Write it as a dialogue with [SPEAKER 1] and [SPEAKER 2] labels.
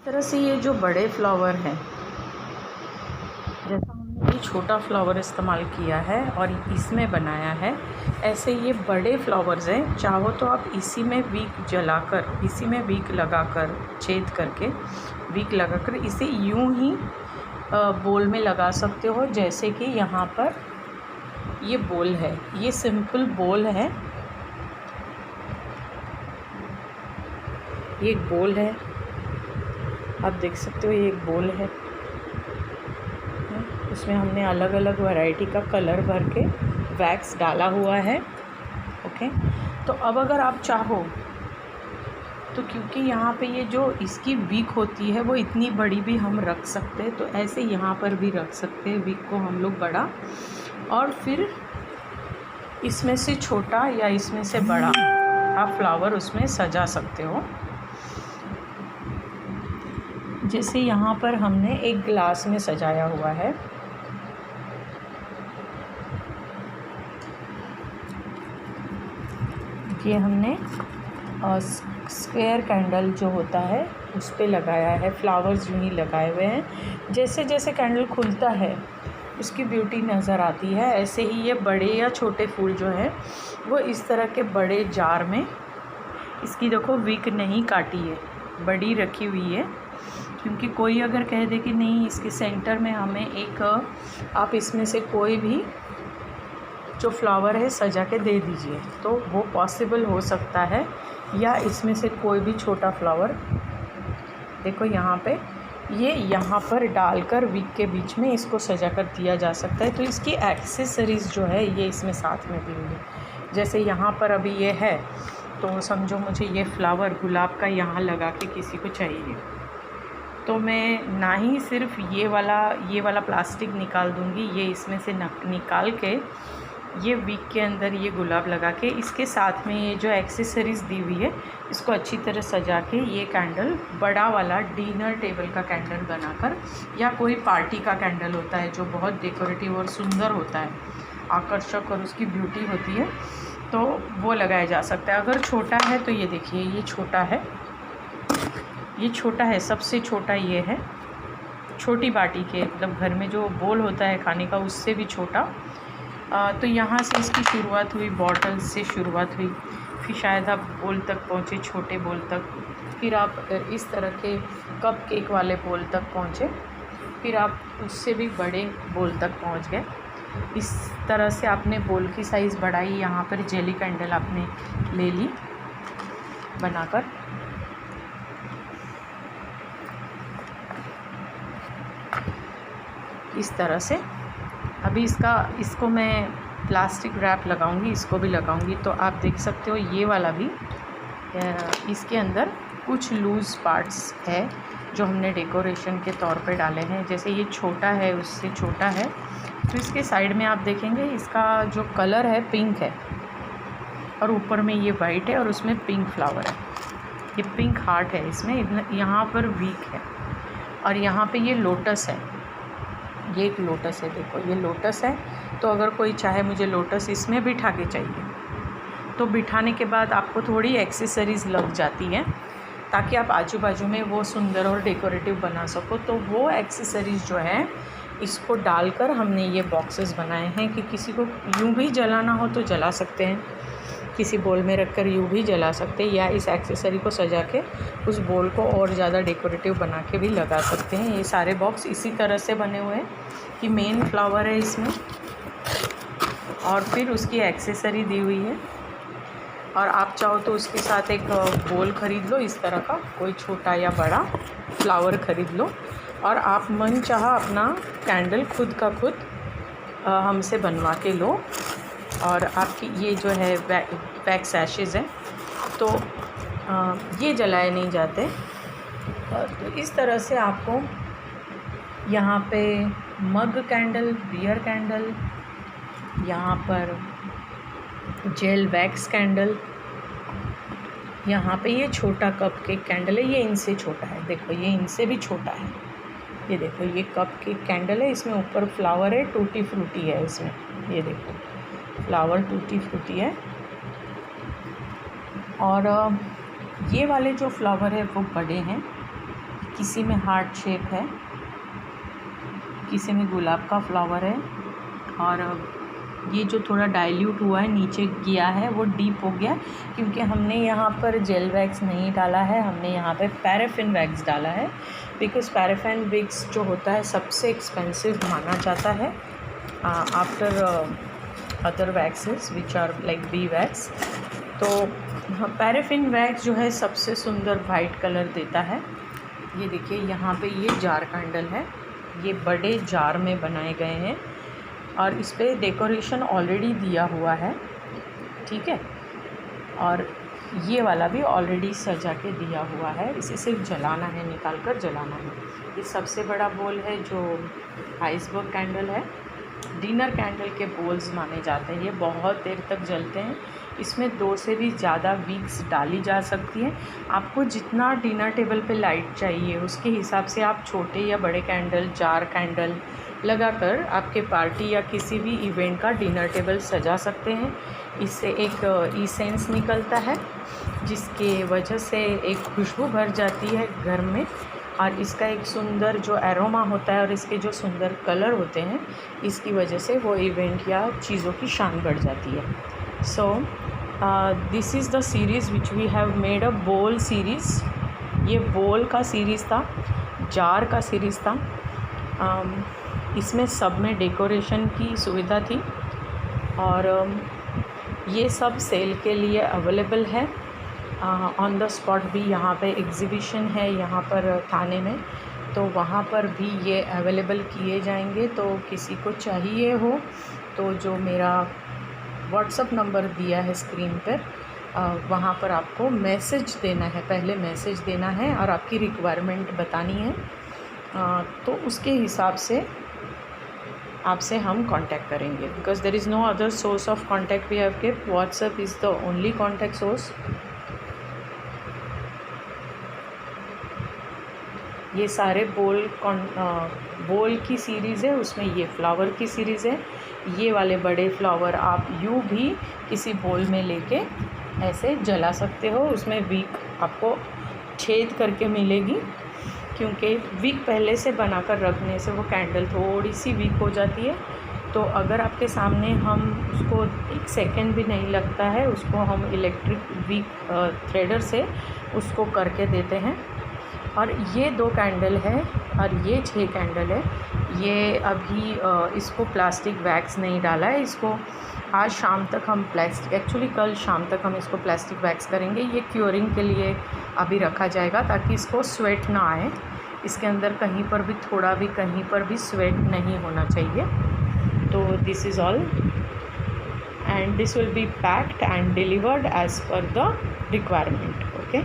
[SPEAKER 1] इस तरह से ये जो बड़े फ्लावर हैं, जैसा हमने ये छोटा फ्लावर इस्तेमाल किया है और इसमें बनाया है, ऐसे ये बड़े फ्लावर्स हैं। चाहो तो आप इसी में विक जलाकर, इसी में विक लगाकर, छेद करके विक लगाकर इसे यूं ही बोल में लगा सकते हो। जैसे कि यहाँ पर ये बोल है, ये सिंपल बोल है, ये एक बोल है, आप देख सकते हो ये एक बोल है। उसमें हमने अलग अलग वैरायटी का कलर भर के वैक्स डाला हुआ है। ओके, तो अब अगर आप चाहो तो, क्योंकि यहाँ पे ये जो इसकी विक होती है वो इतनी बड़ी भी हम रख सकते हैं, तो ऐसे यहाँ पर भी रख सकते हैं विक को हम लोग बड़ा, और फिर इसमें से छोटा या इसमें से बड़ा आप फ्लावर उसमें सजा सकते हो। जैसे यहाँ पर हमने एक ग्लास में सजाया हुआ है, ये हमने स्क्वायर कैंडल जो होता है उस पे लगाया है, फ्लावर्स यूँ ही लगाए हुए हैं। जैसे जैसे कैंडल खुलता है उसकी ब्यूटी नज़र आती है। ऐसे ही ये बड़े या छोटे फूल जो है वो इस तरह के बड़े जार में, इसकी देखो विक नहीं काटी है, बड़ी रखी हुई है। क्योंकि कोई अगर कह दे कि नहीं इसके सेंटर में हमें एक, आप इसमें से कोई भी जो फ्लावर है सजा के दे दीजिए, तो वो पॉसिबल हो सकता है। या इसमें से कोई भी छोटा फ्लावर, देखो यहाँ पे, ये यहाँ पर डालकर विक के बीच में इसको सजा कर दिया जा सकता है। तो इसकी एक्सेसरीज़ जो है ये इसमें साथ में दी हुई है। जैसे यहाँ पर अभी ये है, तो समझो मुझे ये फ्लावर गुलाब का यहाँ लगा के किसी को चाहिए, तो मैं ना ही सिर्फ ये वाला प्लास्टिक निकाल दूँगी, ये इसमें से निकाल के ये विक के अंदर ये गुलाब लगा के इसके साथ में ये जो एक्सेसरीज़ दी हुई है इसको अच्छी तरह सजा के ये कैंडल बड़ा वाला डिनर टेबल का कैंडल बनाकर, या कोई पार्टी का कैंडल होता है जो बहुत डेकोरेटिव और सुंदर होता है, आकर्षक और उसकी ब्यूटी होती है, तो वो लगाया जा सकता है। अगर छोटा है तो ये देखिए, ये छोटा है, ये छोटा है, सबसे छोटा ये है, छोटी बाटी के, मतलब घर में जो बोल होता है खाने का उससे भी छोटा। तो यहाँ से इसकी शुरुआत हुई, बॉटल से शुरुआत हुई, फिर शायद आप बोल तक पहुँचे, छोटे बोल तक, फिर आप इस तरह के कप केक वाले बोल तक पहुँचे, फिर आप उससे भी बड़े बोल तक पहुँच गए। इस तरह से आपने बोल की साइज़ बढ़ाई। यहाँ पर जेली कैंडल आपने ले ली बनाकर, इस तरह से। अभी इसको मैं प्लास्टिक रैप लगाऊंगी, इसको भी लगाऊंगी, तो आप देख सकते हो ये वाला भी, इसके अंदर कुछ लूज़ पार्ट्स है जो हमने डेकोरेशन के तौर पे डाले हैं। जैसे ये छोटा है, उससे छोटा है, तो इसके साइड में आप देखेंगे इसका जो कलर है पिंक है, और ऊपर में ये वाइट है और उसमें पिंक फ्लावर है, ये पिंक हार्ट है इसमें, यहाँ पर वीक है, और यहाँ पे ये लोटस है, ये एक लोटस है, देखो ये लोटस है। तो अगर कोई चाहे मुझे लोटस इसमें बिठा के चाहिए, तो बिठाने के बाद आपको थोड़ी एक्सेसरीज़ लग जाती हैं ताकि आप आजू बाजू में वो सुंदर और डेकोरेटिव बना सको। तो वो एक्सेसरीज़ जो है इसको डालकर हमने ये बॉक्सेस बनाए हैं कि किसी को यूँ भी जलाना हो तो जला सकते हैं, किसी बोल में रखकर यूँ भी जला सकते हैं, या इस एक्सेसरी को सजा के उस बोल को और ज़्यादा डेकोरेटिव बना के भी लगा सकते हैं। ये सारे बॉक्स इसी तरह से बने हुए हैं कि मेन फ्लावर है इसमें, और फिर उसकी एक्सेसरी दी हुई है, और आप चाहो तो उसके साथ एक बोल ख़रीद लो, इस तरह का कोई छोटा या बड़ा फ्लावर ख़रीद लो, और आप मन चाहा अपना कैंडल खुद का खुद हमसे बनवा के लो। और आपकी ये जो है वैक्स एशेज़ हैं, तो ये जलाए नहीं जाते। तो इस तरह से आपको यहाँ पे मग कैंडल, बियर कैंडल, यहाँ पर जेल वैक्स कैंडल, यहाँ पे ये छोटा कप केक कैंडल है, ये इनसे छोटा है, देखो ये इनसे भी छोटा है, ये देखो ये कप केक कैंडल है, इसमें ऊपर फ्लावर है, टूटी फ्रूटी है इसमें, ये देखो फ्लावर टूटी फ्रूटी है। और ये वाले जो फ्लावर है वो बड़े हैं, किसी में हार्ट शेप है, किसी में गुलाब का फ्लावर है, और ये जो थोड़ा डाइल्यूट हुआ है नीचे गया है वो डीप हो गया क्योंकि हमने यहाँ पर जेल वैक्स नहीं डाला है, हमने यहाँ पे पैराफिन वैक्स डाला है। बिकॉज पैराफिन वैक्स जो होता है सबसे एक्सपेंसिव माना जाता है after other waxes which are like bee wax. तो पैराफिन वैक्स जो है सबसे सुंदर वाइट कलर देता है। ये देखिए यहाँ पे ये जार कैंडल है, ये बड़े जार में बनाए गए हैं और इस पर डेकोरेशन ऑलरेडी दिया हुआ है, ठीक है। और ये वाला भी ऑलरेडी सजा के दिया हुआ है, इसे सिर्फ जलाना है, निकाल कर जलाना है। ये सबसे बड़ा बोल है जो आइसबर्ग कैंडल है। डिनर कैंडल के बोल्स माने जाते हैं, ये बहुत देर तक जलते हैं। इसमें 2 से भी ज़्यादा वीक्स डाली जा सकती है। आपको जितना डिनर टेबल पे लाइट चाहिए उसके हिसाब से आप छोटे या बड़े कैंडल, जार कैंडल लगाकर आपके पार्टी या किसी भी इवेंट का डिनर टेबल सजा सकते हैं। इससे एक इसेंस निकलता है जिसके वजह से एक खुशबू भर जाती है घर में, और इसका एक सुंदर जो एरोमा होता है और इसके जो सुंदर कलर होते हैं इसकी वजह से वो इवेंट या चीज़ों की शान बढ़ जाती है। So this is the series which we have made a bowl series. ये बोल का सीरीज़ था, जार का सीरीज़ था। इसमें सब में डेकोरेशन की सुविधा थी और ये सब सेल के लिए अवेलेबल है। ऑन द स्पॉट भी यहाँ पे एग्ज़िबिशन है यहाँ पर थाने में, तो वहाँ पर भी ये अवेलेबल किए जाएंगे। तो किसी को चाहिए हो तो जो मेरा व्हाट्सअप नंबर दिया है स्क्रीन पर, वहाँ पर आपको मैसेज देना है, पहले मैसेज देना है और आपकी रिक्वायरमेंट बतानी है। तो उसके हिसाब से आपसे हम कांटेक्ट करेंगे। Because there is no other source of contact we have kept, WhatsApp is the only contact source. ये सारे बोल की सीरीज़ है, उसमें ये फ्लावर की सीरीज़ है। ये वाले बड़े फ्लावर आप यूँ भी किसी बोल में लेके ऐसे जला सकते हो, उसमें वीक आपको छेद करके मिलेगी क्योंकि वीक पहले से बनाकर रखने से वो कैंडल थोड़ी सी वीक हो जाती है। तो अगर आपके सामने हम उसको 1 सेकेंड भी नहीं लगता है, उसको हम इलेक्ट्रिक वीक थ्रेडर से उसको करके देते हैं। और ये 2 कैंडल है और ये 6 कैंडल है। ये अभी इसको प्लास्टिक वैक्स नहीं डाला है, इसको आज शाम तक हम एक्चुअली कल शाम तक हम इसको प्लास्टिक वैक्स करेंगे। ये क्योरिंग के लिए अभी रखा जाएगा ताकि इसको स्वेट ना आए, इसके अंदर कहीं पर भी थोड़ा भी कहीं पर भी स्वेट नहीं होना चाहिए। तो this is all and this will be packed and delivered as per the requirement. Okay.